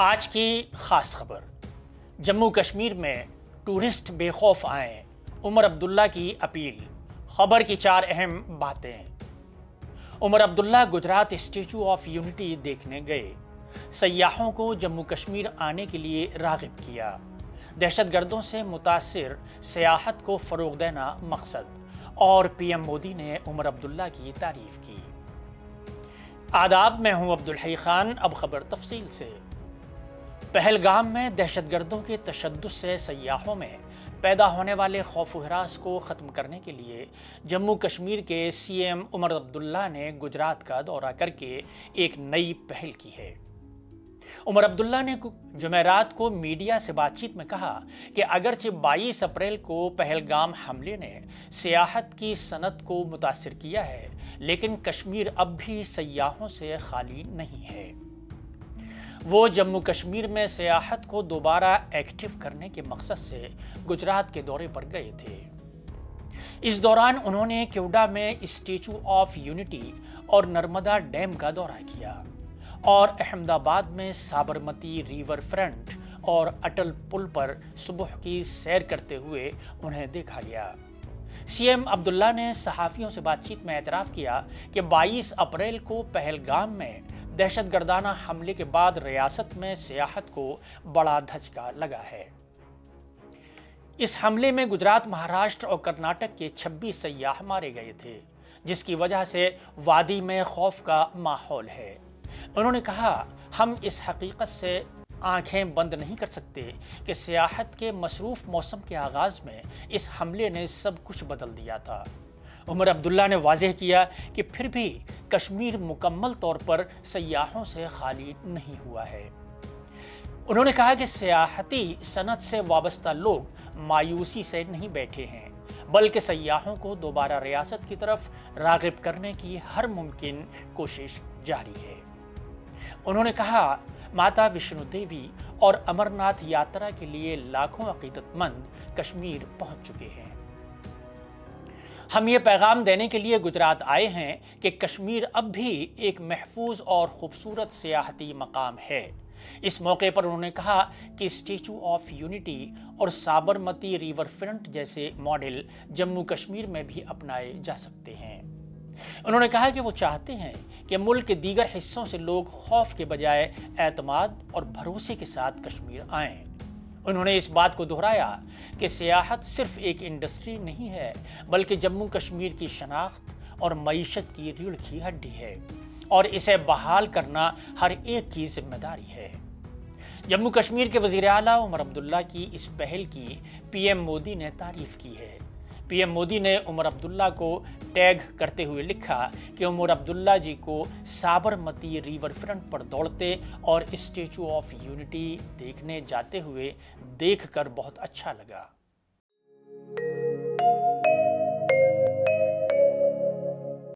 آج کی خاص خبر، جموں کشمیر میں ٹورسٹ بے خوف آئیں، عمر عبداللہ کی اپیل۔ خبر کی 4 اہم باتیں۔ Omar Abdullah Gujarat statue of unity دیکھنے گئے، سیاحوں کو جموں کشمیر آنے کے لیے راغب کیا۔ دہشت گردوں سے متاثر سیاحت کو فروغ دینا مقصد، اور پی ایم مودی نے عمر عبداللہ کی تعریف کی۔ آداب، میں ہوں عبدالحی خان۔ اب خبر تفصیل سے۔ پہلگام میں دہشت گردوں کے تشدد سے سیاحوں میں پیدا ہونے والے خوف و ہراس کو ختم کرنے کے لیے جموں کشمیر کے سی ایم عمر عبداللہ نے گجرات کا دورہ کر کے ایک نئی پہل کی ہے۔ عمر عبداللہ نے جمعرات کو میڈیا سے بات چیت میں کہا کہ اگرچہ 22 اپریل کو پہلگام حملے نے سیاحت کی صنعت کو متاثر کیا ہے، لیکن کشمیر اب بھی سیاحوں سے خالی نہیں ہے۔ وہ جموں کشمیر میں سیاحت کو دوبارہ ایکٹیو کرنے کے مقصد سے گجرات کے دورے پر گئے تھے۔ اس دوران انہوں نے کیوڈا میں اسٹیچو آف یونٹی اور نرمدا ڈیم کا دورہ کیا اور احمد آباد میں سابرمتی ریور فرنٹ اور اٹل پل پر صبح کی سیر کرتے ہوئے انہیں دیکھا گیا۔ سی ایم عبداللہ نے صحافیوں سے بات چیت میں اعتراف کیا کہ 22 اپریل کو پہلگام میں دہشت گردانہ حملے کے بعد ریاست میں سیاحت کو بڑا دھچکا لگا ہے۔ اس حملے میں گجرات، مہاراشٹر اور کرناٹک کے 26 سیاح مارے گئے تھے، جس کی وجہ سے وادی میں خوف کا ماحول ہے۔ انہوں نے کہا، ہم اس حقیقت سے آنکھیں بند نہیں کر سکتے کہ سیاحت کے مصروف موسم کے آغاز میں اس حملے نے سب کچھ بدل دیا تھا۔ عمر عبداللہ نے واضح کیا کہ پھر بھی کشمیر مکمل طور پر سیاحوں سے خالی نہیں ہوا ہے۔ انہوں نے کہا کہ سیاحتی صنعت سے وابستہ لوگ مایوسی سے نہیں بیٹھے ہیں، بلکہ سیاحوں کو دوبارہ ریاست کی طرف راغب کرنے کی ہر ممکن کوشش جاری ہے۔ انہوں نے کہا، ماتا وشنو دیوی اور امرناتھ یاترا کے لیے لاکھوں عقیدت مند کشمیر پہنچ چکے ہیں۔ ہم یہ پیغام دینے کے لیے گجرات آئے ہیں کہ کشمیر اب بھی ایک محفوظ اور خوبصورت سیاحتی مقام ہے۔ اس موقع پر انہوں نے کہا کہ اسٹیچو آف یونٹی اور سابرمتی ریور فرنٹ جیسے ماڈل جموں کشمیر میں بھی اپنائے جا سکتے ہیں۔ انہوں نے کہا کہ وہ چاہتے ہیں کہ ملک کے دیگر حصوں سے لوگ خوف کے بجائے اعتماد اور بھروسے کے ساتھ کشمیر آئیں۔ انہوں نے اس بات کو دہرایا کہ سیاحت صرف ایک انڈسٹری نہیں ہے، بلکہ جموں کشمیر کی شناخت اور معیشت کی ریڑھ کی ہڈی ہے، اور اسے بحال کرنا ہر ایک کی ذمہ داری ہے۔ جموں کشمیر کے وزیر اعلیٰ عمر عبداللہ کی اس پہل کی پی ایم مودی نے تعریف کی ہے۔ پی ایم مودی نے عمر عبداللہ کو ٹیگ کرتے ہوئے لکھا کہ عمر عبداللہ جی کو سابرمتی ریور فرنٹ پر دوڑتے اور اسٹیچو آف یونٹی دیکھنے جاتے ہوئے دیکھ کر بہت اچھا لگا۔